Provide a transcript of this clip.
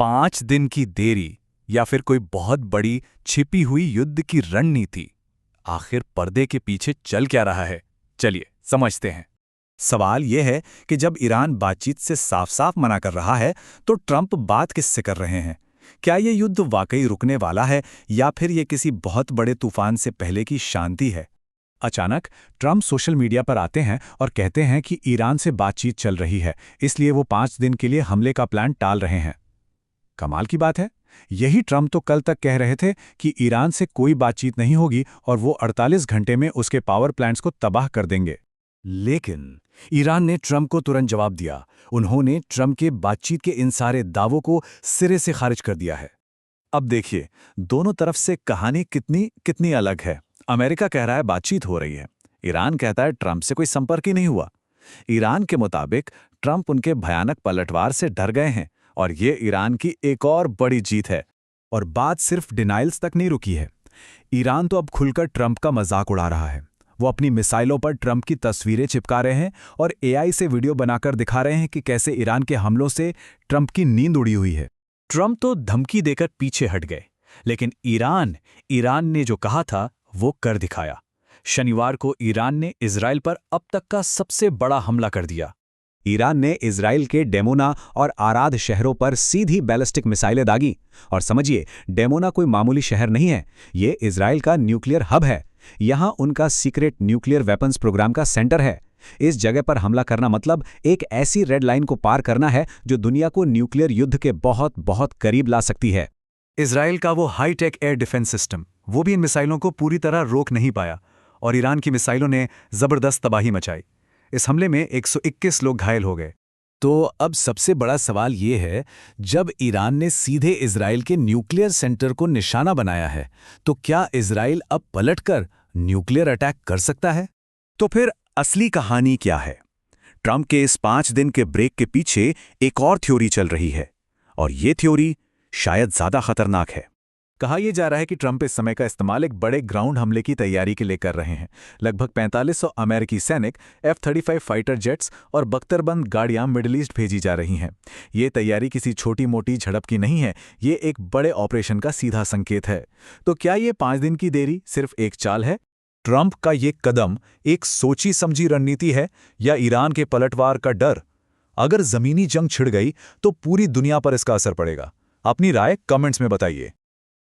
5 दिन की देरी या फिर कोई बहुत बड़ी छिपी हुई युद्ध की रणनीति। आखिर पर्दे के पीछे चल क्या रहा है, चलिए समझते हैं। सवाल यह है कि जब ईरान बातचीत से साफ साफ मना कर रहा है तो ट्रंप बात किससे कर रहे हैं? क्या ये युद्ध वाकई रुकने वाला है या फिर ये किसी बहुत बड़े तूफान से पहले की शांति है? अचानक ट्रंप सोशल मीडिया पर आते हैं और कहते हैं कि ईरान से बातचीत चल रही है, इसलिए वो 5 दिन के लिए हमले का प्लान टाल रहे हैं। कमाल की बात है, यही ट्रंप तो कल तक कह रहे थे कि ईरान से कोई बातचीत नहीं होगी और वो 48 घंटे में उसके पावर प्लांट्स को तबाह कर देंगे। लेकिन ईरान ने ट्रंप को तुरंत जवाब दिया। उन्होंने ट्रंप के बातचीत के इन सारे दावों को सिरे से खारिज कर दिया है। अब देखिए, दोनों तरफ से कहानी कितनी कितनी अलग है। अमेरिका कह रहा है बातचीत हो रही है, ईरान कहता है ट्रंप से कोई संपर्क ही नहीं हुआ। ईरान के मुताबिक ट्रंप उनके भयानक पलटवार से डर गए हैं और ये ईरान की एक और बड़ी जीत है। और बात सिर्फ डिनाइल्स तक नहीं रुकी है। ईरान तो अब खुलकर ट्रंप का मजाक उड़ा रहा है। वो अपनी मिसाइलों पर ट्रंप की तस्वीरें चिपका रहे हैं और एआई से वीडियो बनाकर दिखा रहे हैं कि कैसे ईरान के हमलों से ट्रंप की नींद उड़ी हुई है। ट्रंप तो धमकी देकर पीछे हट गए, लेकिन ईरान ने जो कहा था वो कर दिखाया। शनिवार को ईरान ने इजराइल पर अब तक का सबसे बड़ा हमला कर दिया। ईरान ने इजराइल के डेमोना और आराद शहरों पर सीधी बैलिस्टिक मिसाइलें दागी। और समझिए, डेमोना कोई मामूली शहर नहीं है, ये इजराइल का न्यूक्लियर हब है। यहाँ उनका सीक्रेट न्यूक्लियर वेपन्स प्रोग्राम का सेंटर है। इस जगह पर हमला करना मतलब एक ऐसी रेड लाइन को पार करना है जो दुनिया को न्यूक्लियर युद्ध के बहुत बहुत करीब ला सकती है। इजराइल का वो हाईटेक एयर डिफेंस सिस्टम, वो भी इन मिसाइलों को पूरी तरह रोक नहीं पाया और ईरान की मिसाइलों ने जबरदस्त तबाही मचाई। इस हमले में 121 लोग घायल हो गए। तो अब सबसे बड़ा सवाल ये है, जब ईरान ने सीधे इजराइल के न्यूक्लियर सेंटर को निशाना बनाया है, तो क्या इजराइल अब पलटकर न्यूक्लियर अटैक कर सकता है? तो फिर असली कहानी क्या है? ट्रंप के इस 5 दिन के ब्रेक के पीछे एक और थ्योरी चल रही है, और ये थ्योरी शायद ज्यादा खतरनाक है। कहा यह जा रहा है कि ट्रंप इस समय का इस्तेमाल एक बड़े ग्राउंड हमले की तैयारी के लिए कर रहे हैं। लगभग 4500 अमेरिकी सैनिक, F-35 फाइटर जेट्स और बख्तरबंद गाड़ियां मिडिल ईस्ट भेजी जा रही हैं। ये तैयारी किसी छोटी मोटी झड़प की नहीं है, ये एक बड़े ऑपरेशन का सीधा संकेत है। तो क्या ये 5 दिन की देरी सिर्फ एक चाल है? ट्रंप का ये कदम एक सोची समझी रणनीति है या ईरान के पलटवार का डर? अगर जमीनी जंग छिड़ गई तो पूरी दुनिया पर इसका असर पड़ेगा। अपनी राय कमेंट्स में बताइए।